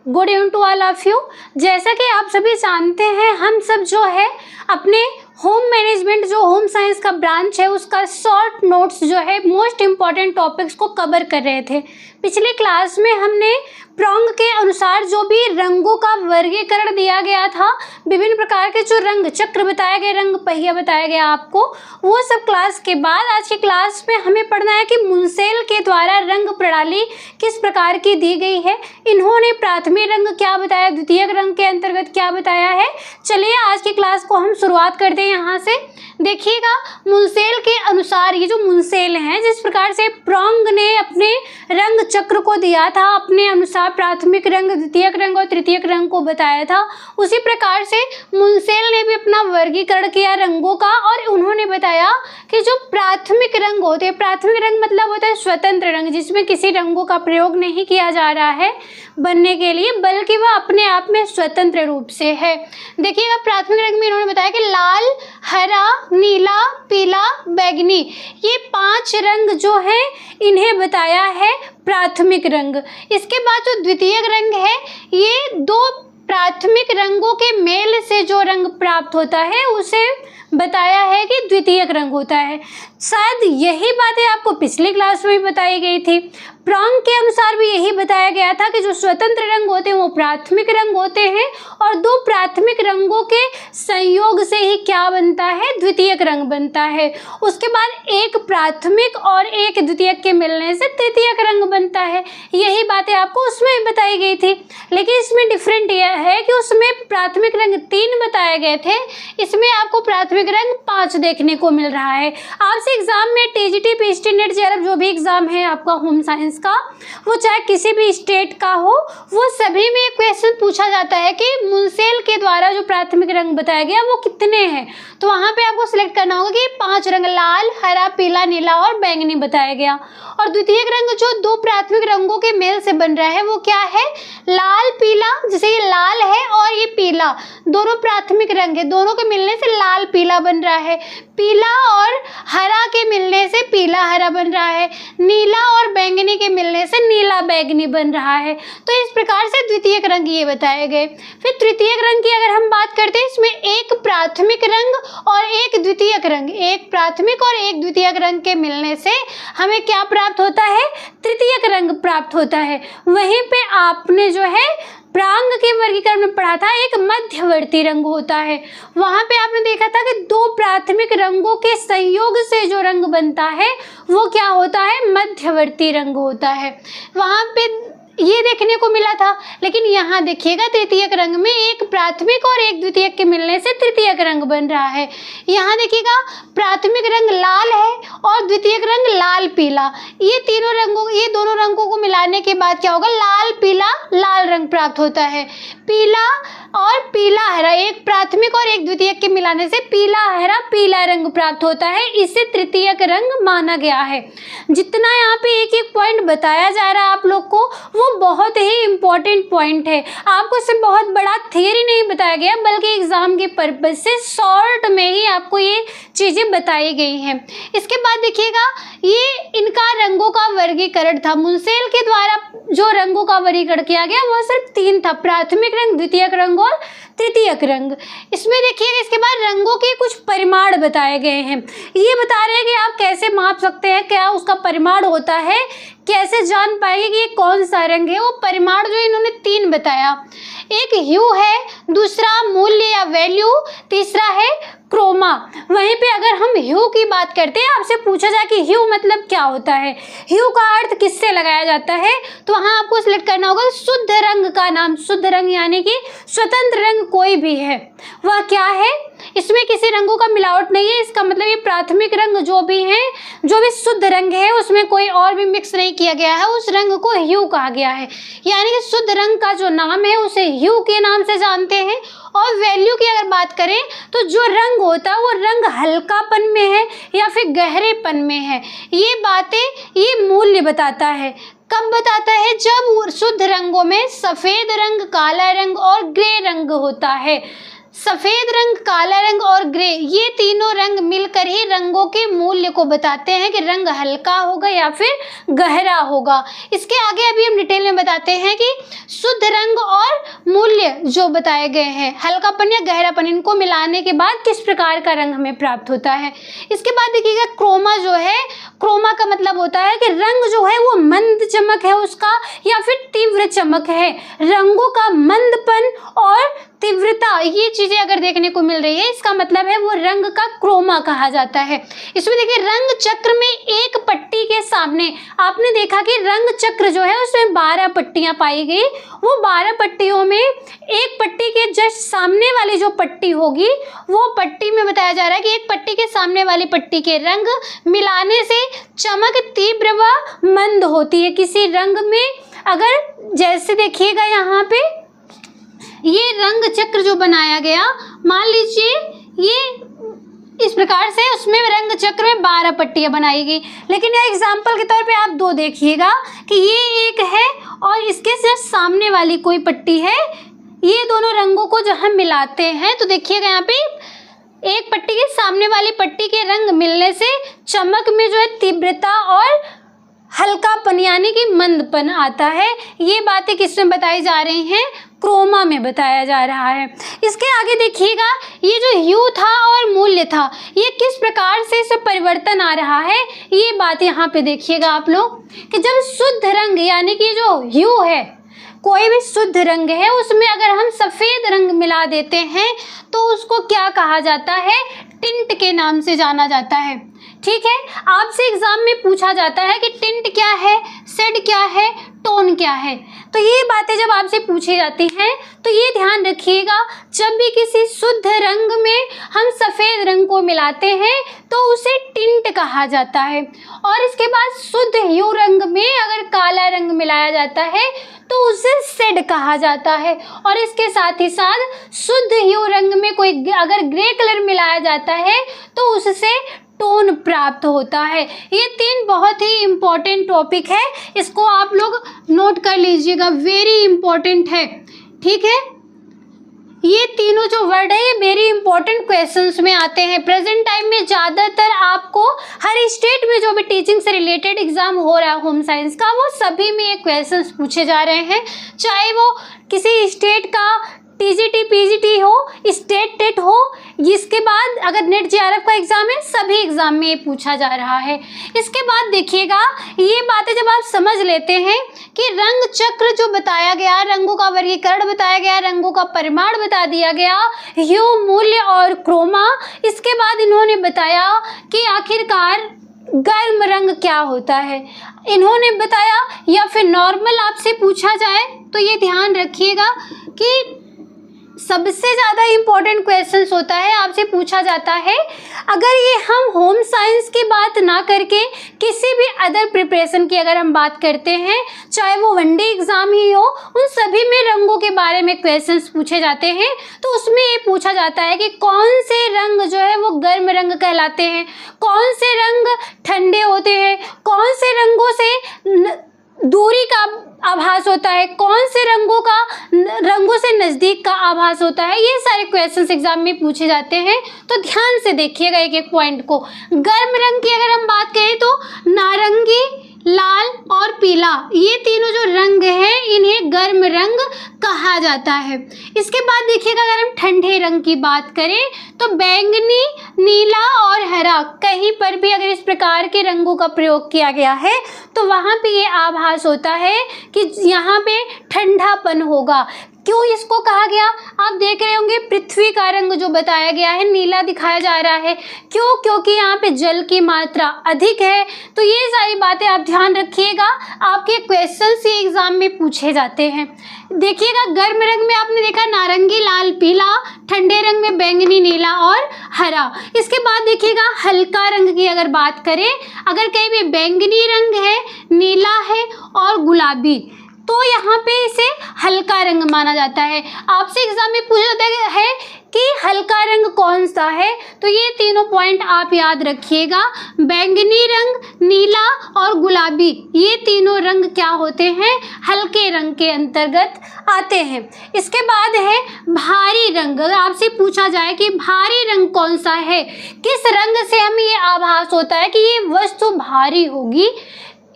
Good evening to all of you. जैसा कि आप सभी जानते हैं, हम सब जो है अपने होम मैनेजमेंट जो होम साइंस का ब्रांच है उसका शॉर्ट नोट्स जो है मोस्ट इम्पॉर्टेंट टॉपिक्स को कवर कर रहे थे। पिछले क्लास में हमने प्रॉन्ग के अनुसार जो भी रंगों का वर्गीकरण दिया गया था, विभिन्न प्रकार के जो रंग चक्र बताए गए, रंग पहिया बताया गया आपको, वो सब क्लास के बाद आज की क्लास में हमें पढ़ना है कि मुंसेल के द्वारा रंग प्रणाली किस प्रकार की दी गई है। इन्होंने प्राथमिक रंग क्या बताया, द्वितीयक रंग के अंतर्गत क्या बताया है। चलिए आज की क्लास को हम शुरुआत करते हैं यहाँ से। देखिएगा, मुंसेल के अनुसार ये जो मुंसेल हैं, जिस प्रकार से प्रॉन्ग ने अपने रंग चक्र को दिया था, अपने अनुसार प्राथमिक रंग, द्वितीयक रंग और तृतीयक रंग को बताया था, उसी प्रकार से मुंसेल ने भी अपना वर्गीकरण किया रंगों का। और उन्होंने बताया कि जो प्राथमिक रंग होते हैं, प्राथमिक रंग मतलब होता है स्वतंत्र रंग, जिसमें किसी रंगों का प्रयोग नहीं किया जा रहा है बनने के लिए, बल्कि वह अपने आप में स्वतंत्र रूप से है। देखिएगा, प्राथमिक रंग में इन्होंने बताया कि लाल, हरा, नीला, पीला, बैंगनी, ये 5 रंग जो है इन्हें बताया है प्राथमिक रंग। इसके बाद जो द्वितीयक रंग है, ये 2 प्राथमिक रंगों के मेल से जो रंग प्राप्त होता है उसे बताया है कि द्वितीयक रंग होता है। शायद यही बातें आपको पिछली क्लास में भी बताई गई थी। प्रॉन्ग के अनुसार भी यही बताया गया था कि जो स्वतंत्र रंग होते हैं वो प्राथमिक रंग होते हैं, और 2 प्राथमिक रंगों के संयोग से ही क्या बनता है, द्वितीयक रंग बनता है। उसके बाद एक प्राथमिक और एक द्वितीयक के मिलने से तृतीयक रंग बनता है। यही बातें आपको उसमें भी बताई गई थी, लेकिन इसमें डिफरेंट यह है कि उसमें प्राथमिक रंग 3 बताए गए थे, इसमें आपको प्राथमिक रंग 5 देखने को मिल रहा है। आपसे एग्जाम में टीजीटी, पीएचडी, नेट, जेआरएफ जो भी एग्जाम है आपका होम साइंस का, वो चाहे किसी भी स्टेट का हो, वो सभी में क्वेश्चन पूछा जाता है कि मुंसेल के द्वारा जो प्राथमिक रंग बताया गया वो कितने हैं। तो वहां पे आपको सिलेक्ट करना होगा कि 5 रंग लाल, हरा, पीला, नीला और बैंगनी बताया गया। और द्वितीयक रंग जो 2 प्राथमिक रंगों के मेल से बन रहा है वो क्या है, लाल, पीला। जैसे ये लाल है और ये पीला, दोनों प्राथमिक रंग है, दोनों के मिलने से लाल पीला बन रहा है। पीला और हरा के मिलने से पीला हरा बन रहा है। नीला और बैंगनी के मिलने से नीला बैंगनी बन रहा है। तो इस प्रकार से द्वितीयक रंग ये बताए गए। फिर तृतीयक रंग की अगर हम बात करते हैं, इसमें एक प्राथमिक रंग और एक द्वितीयक रंग, एक प्राथमिक और एक द्वितीयक रंग के मिलने से हमें क्या प्राप्त होता है, तृतीयक रंग प्राप्त होता है। वहीं पे आपने जो है प्रॉन्ग के वर्गीकरण में पढ़ा था, एक मध्यवर्ती रंग होता है। वहां पे आपने देखा था कि 2 प्राथमिक रंगों के संयोग से जो रंग बनता है वो क्या होता है, मध्यवर्ती रंग होता है। वहां पे ये देखने को मिला था, लेकिन यहाँ देखिएगा तृतीयक रंग में एक प्राथमिक और एक द्वितीयक के मिलने से तृतीयक रंग बन रहा है। यहाँ देखिएगा, प्राथमिक रंग लाल है और द्वितीयक रंग लाल पीला, ये दोनों रंगों को मिलाने के बाद क्या होगा, लाल पीला लाल रंग प्राप्त होता है। पीला और पीला हरा, एक प्राथमिक और एक द्वितीयक के मिलाने से पीला हरा पीला रंग प्राप्त होता है, इसे तृतीयक रंग माना गया है। जितना यहाँ पे एक एक पॉइंट बताया जा रहा है आप लोग को, वो बहुत ही इम्पोर्टेंट पॉइंट है। आपको इससे बहुत बड़ा थियरी नहीं बताया गया, बल्कि एग्जाम के पर्पज से शॉर्ट में ही आपको ये चीजें बताई गई हैं। इसके बाद देखिएगा, ये इनका रंगों का वर्गीकरण था। मुंसेल के द्वारा जो रंगों का वर्गीकरण किया गया वो सिर्फ 3 था, प्राथमिक रंग, द्वितीयक रंग और तृतीयक रंग। इसमें देखिएगा, इसके बाद रंगों के कुछ परिमाण बताए गए हैं। ये बता रहे हैं कि आप कैसे माप सकते हैं, क्या उसका परिमाण होता है, कैसे जान पाएंगे कि ये कौन सा रंग है। वो परिमाण जो इन्होंने 3 बताया, एक ह्यू है, दूसरा मूल्य या वैल्यू, तीसरा है क्रोमा। वहीं पे अगर हम ह्यू की बात करते हैं, आपसे पूछा जाए कि ह्यू मतलब क्या होता है, ह्यू का अर्थ किससे लगाया जाता है, तो वहाँ आपको सिलेक्ट करना होगा शुद्ध रंग का नाम। शुद्ध रंग यानी कि स्वतंत्र रंग कोई भी है वह क्या है, इसमें किसी रंगों का मिलावट नहीं है। इसका मतलब ये प्राथमिक रंग जो भी हैं, जो भी शुद्ध रंग है, उसमें कोई और भी मिक्स नहीं किया गया है, उस रंग को ह्यू कहा गया है। यानी कि शुद्ध रंग का जो नाम है उसे ह्यू के नाम से जानते हैं। और वैल्यू की अगर बात करें तो जो रंग होता है वो रंग हल्कापन में है या फिर गहरेपन में है। ये बातें ये मूल्य बताता है। कब बताता है, जब शुद्ध रंगों में सफेद रंग, काला रंग और ग्रे रंग होता है। सफेद रंग, काला रंग और ग्रे, ये तीनों रंग मिलकर ही रंगों के मूल्य को बताते हैं कि रंग हल्का होगा या फिर गहरा होगा। इसके आगे अभी हम डिटेल में बताते हैं कि शुद्ध रंग और मूल्य जो बताए गए हैं, हल्कापन या गहरापन, इनको मिलाने के बाद किस प्रकार का रंग हमें प्राप्त होता है। इसके बाद देखिएगा क्रोमा जो है, क्रोमा का मतलब होता है कि रंग जो है वो मंद चमक है उसका या फिर तीव्र चमक है। रंगों का मंदपन और तीव्रता, ये चीजें अगर देखने को मिल रही है, इसका मतलब है वो रंग का क्रोमा कहा जाता है। इसमें देखिए रंग चक्र में एक पट्टी के सामने आपने देखा कि रंग चक्र जो है उसमें 12 पट्टियां पाई गई। वो 12 पट्टियों में एक पट्टी के जस्ट सामने वाली जो पट्टी होगी, वो पट्टी में बताया जा रहा है कि एक पट्टी के सामने वाली पट्टी के रंग मिलाने से चमक तीव्र व मंद होती है। किसी रंग में अगर जैसे देखिएगा यहाँ पे ये रंग चक्र जो बनाया गया, मान लीजिए ये इस प्रकार से, उसमें रंग चक्र में 12 पट्टियां बनाई गई, लेकिन यह एग्जाम्पल के तौर पे आप 2 देखिएगा कि ये एक है और इसके जस्ट सामने वाली कोई पट्टी है। ये दोनों रंगों को जब हम मिलाते हैं तो देखिएगा यहाँ पे एक पट्टी के सामने वाली पट्टी के रंग मिलने से चमक में जो है तीव्रता और हल्कापन यानी कि मंदपन आता है। ये बातें किसमें बताई जा रही हैं, क्रोमा में बताया जा रहा है। इसके आगे देखिएगा ये जो ह्यू था और मूल्य था, ये किस प्रकार से इसमें परिवर्तन आ रहा है, ये बात यहाँ पे देखिएगा आप लोग कि जब शुद्ध रंग यानी कि जो ह्यू है, कोई भी शुद्ध रंग है उसमें अगर हम सफ़ेद रंग मिला देते हैं तो उसको क्या कहा जाता है, टिंट के नाम से जाना जाता है। ठीक है, आपसे एग्जाम में पूछा जाता है कि टिंट क्या है, शेड क्या है, टोन क्या है। तो ये बातें जब आपसे पूछी जाती हैं तो ये ध्यान रखिएगा, जब भी किसी शुद्ध रंग में हम सफ़ेद रंग को मिलाते हैं तो उसे टिंट कहा जाता है। और इसके बाद शुद्ध ह्यू रंग में अगर काला रंग मिलाया जाता है तो उसे शेड कहा जाता है। और इसके साथ ही साथ शुद्ध ह्यू रंग में कोई अगर ग्रे कलर मिलाया जाता है तो उससे टोन प्राप्त होता है। ये 3 बहुत ही इम्पोर्टेंट टॉपिक है, इसको आप लोग नोट कर लीजिएगा, वेरी इम्पोर्टेंट है। ठीक है, ये तीनों जो वर्ड है ये वेरी इंपॉर्टेंट क्वेश्चंस में आते हैं। प्रेजेंट टाइम में ज़्यादातर आपको हर स्टेट में जो भी टीचिंग से रिलेटेड एग्जाम हो रहा है होम साइंस का, वो सभी में ये क्वेश्चंस पूछे जा रहे हैं, चाहे वो किसी स्टेट का टीजीटी पीजीटी हो, स्टेट टेट हो, इसके बाद अगर नेट जेआरएफ का एग्जाम है, सभी एग्जाम में ये पूछा जा रहा है। इसके बाद देखिएगा ये बातें जब आप समझ लेते हैं कि रंग चक्र जो बताया गया, रंगों का वर्गीकरण बताया गया, रंगों का परिमाण बता दिया गया, ह्यू, मूल्य और क्रोमा, इसके बाद इन्होंने बताया कि आखिरकार गर्म रंग क्या होता है, इन्होंने बताया, या फिर नॉर्मल आपसे पूछा जाए तो ये ध्यान रखिएगा कि सबसे ज़्यादा इम्पोर्टेंट क्वेश्चंस होता है, आपसे पूछा जाता है। अगर ये हम होम साइंस की बात ना करके किसी भी अदर प्रिपरेशन की अगर हम बात करते हैं, चाहे वो वनडे एग्ज़ाम ही हो, उन सभी में रंगों के बारे में क्वेश्चंस पूछे जाते हैं। तो उसमें ये पूछा जाता है कि कौन से रंग जो है वो गर्म रंग कहलाते हैं, कौन से रंग ठंडे होते हैं, कौन से रंगों से दूरी का आभास होता है, कौन से रंगों से नज़दीक का आभास होता है। ये सारे क्वेश्चंस एग्जाम में पूछे जाते हैं, तो ध्यान से देखिएगा एक एक पॉइंट को। गर्म रंग की अगर हम बात करें तो नारंगी, लाल और पीला, ये तीनों जो रंग हैं इन्हें गर्म रंग कहा जाता है। इसके बाद देखिएगा अगर हम ठंडे रंग की बात करें तो बैंगनी, नीला और हरा, कहीं पर भी अगर इस प्रकार के रंगों का प्रयोग किया गया है तो वहाँ पे ये आभास होता है कि यहाँ पे ठंडापन होगा। क्यों इसको कहा गया, आप देख रहे होंगे पृथ्वी का रंग जो बताया गया है नीला दिखाया जा रहा है, क्यों, क्योंकि यहाँ पे जल की मात्रा अधिक है। तो ये सारी बातें आप ध्यान रखिएगा, आपके क्वेश्चन से एग्जाम में पूछे जाते हैं। देखिएगा गर्म रंग में आपने देखा नारंगी, लाल, पीला, ठंडे रंग में बैंगनी, नीला और हरा। इसके बाद देखिएगा हल्का रंग की अगर बात करें, अगर कहीं भी बैंगनी रंग है, नीला है और गुलाबी, तो यहाँ पे इसे हल्का रंग माना जाता है। आपसे एग्जाम में पूछा जाता है कि हल्का रंग कौन सा है। तो ये तीनों पॉइंट आप याद रखिएगा, बैंगनी रंग, नीला और गुलाबी, ये तीनों रंग क्या होते हैं, हल्के रंग के अंतर्गत आते हैं। इसके बाद है भारी रंग। अगर आपसे पूछा जाए कि भारी रंग कौन सा है, किस रंग से हमें ये आभास होता है कि ये वस्तु भारी होगी,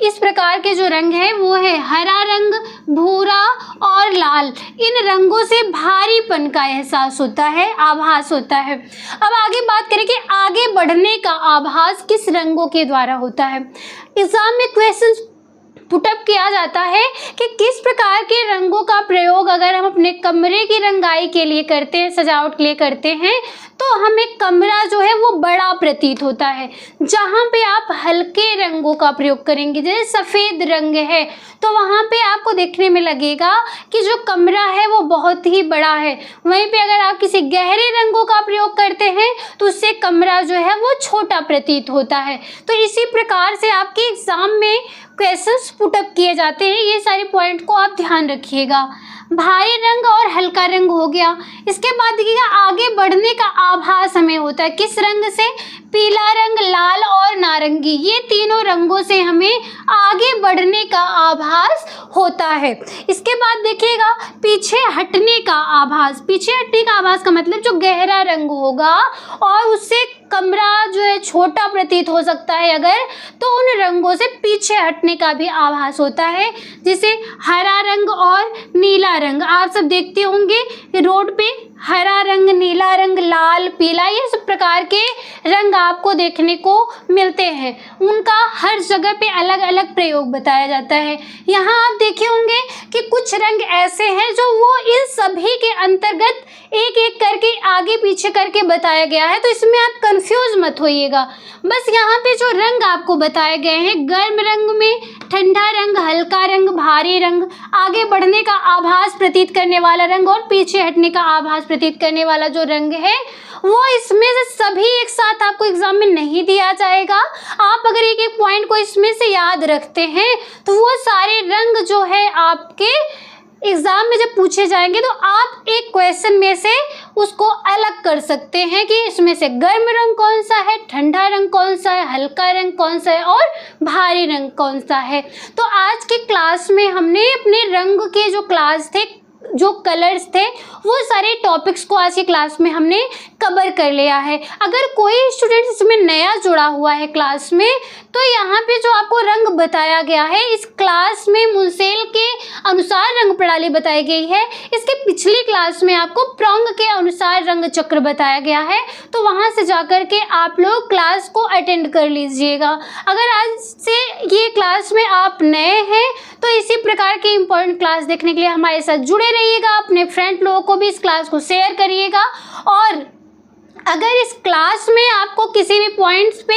इस प्रकार के जो रंग है वो है हरा रंग, भूरा और लाल। इन रंगों से भारीपन का एहसास होता है, आभास होता है। अब आगे बात करें कि आगे बढ़ने का आभास किस रंगों के द्वारा होता है। एग्जाम में क्वेश्चन पुटअप किया जाता है कि किस प्रकार के रंगों का प्रयोग अगर हम अपने कमरे की रंगाई के लिए करते हैं, सजावट के लिए करते हैं, तो हमें कमरा जो है वो बड़ा प्रतीत होता है। जहाँ पे आप हल्के रंगों का प्रयोग करेंगे, जैसे सफ़ेद रंग है, तो वहाँ पे आपको देखने में लगेगा कि जो कमरा है वो बहुत ही बड़ा है। वहीं पे अगर आप किसी गहरे रंगों का प्रयोग करते हैं तो उससे कमरा जो है वो छोटा प्रतीत होता है। तो इसी प्रकार से आपके एग्ज़ाम में क्वेश्चंस पुटअप किए जाते हैं। ये सारे पॉइंट को आप ध्यान रखिएगा। भारी रंग और हल्का रंग हो गया। इसके बाद देखिएगा आगे बढ़ने का आभास हमें होता है किस रंग से, पीला रंग, लाल और नारंगी, ये तीनों रंगों से हमें आगे बढ़ने का आभास होता है। इसके बाद देखिएगा पीछे हटने का आभास। पीछे हटने का आभास का मतलब जो गहरा रंग होगा और उससे कमरा जो है छोटा प्रतीत हो सकता है अगर, तो उन रंगों से पीछे हटने का भी आभास होता है, जैसे हरा रंग और नीला रंग। आप सब देखते होंगे रोड पे हरा रंग, नीला रंग, लाल, पीला, ये सब प्रकार के रंग आपको देखने को मिलते हैं। उनका हर जगह पे अलग अलग प्रयोग बताया जाता है। यहाँ आप देखे होंगे कि कुछ रंग ऐसे हैं जो वो इन सभी के अंतर्गत एक एक करके आगे पीछे करके बताया गया है, तो इसमें आप कंफ्यूज मत होइएगा। बस यहाँ पे जो रंग आपको बताए गए हैं, गर्म रंग में ठंडा रंग, हल्का रंग, भारी रंग, आगे बढ़ने का आभास प्रतीत करने वाला रंग और पीछे हटने का आभास प्रतीत करने वाला जो रंग है, वो इसमें से सभी एक साथ आपको एग्जाम में नहीं दिया जाएगा। आप अगर एक एक पॉइंट को इसमें से याद रखते हैं तो वो सारे रंग जो है आपके एग्जाम में जब पूछे जाएंगे तो आप एक क्वेश्चन में से उसको अलग कर सकते हैं कि इसमें से गर्म रंग कौन सा है, ठंडा रंग कौन सा है, हल्का रंग कौन सा है और भारी रंग कौन सा है। तो आज के क्लास में हमने अपने रंग के जो क्लास थे, जो कलर्स थे, वो सारे टॉपिक्स को आज की क्लास में हमने कवर कर लिया है। अगर कोई स्टूडेंट इसमें नया जुड़ा हुआ है क्लास में, तो यहाँ पे जो आपको रंग बताया गया है, इस क्लास में मुंसेल के अनुसार रंग प्रणाली बताई गई है। इसके पिछली क्लास में आपको प्रॉन्ग के अनुसार रंग चक्र बताया गया है, तो वहाँ से जाकर के आप लोग क्लास को अटेंड कर लीजिएगा। अगर आज से ये क्लास में आप नए हैं तो इसी प्रकार के इम्पोर्टेंट क्लास देखने के लिए हमारे साथ जुड़े रहिएगा। अपने फ्रेंड लोगों को भी इस क्लास को शेयर करिएगा। और अगर इस क्लास में आपको किसी भी पॉइंट्स पे,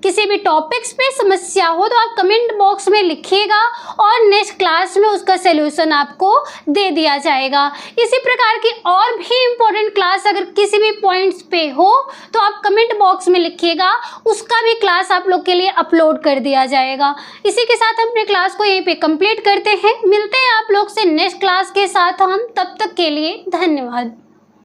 किसी भी टॉपिक्स पे समस्या हो तो आप कमेंट बॉक्स में लिखिएगा और नेक्स्ट क्लास में उसका सलूशन आपको दे दिया जाएगा। इसी प्रकार की और भी इम्पोर्टेंट क्लास अगर किसी भी पॉइंट्स पे हो तो आप कमेंट बॉक्स में लिखिएगा, उसका भी क्लास आप लोग के लिए अपलोड कर दिया जाएगा। इसी के साथ हम अपने क्लास को यहीं पे कंप्लीट करते हैं। मिलते हैं आप लोग से नेक्स्ट क्लास के साथ हम, तब तक के लिए धन्यवाद।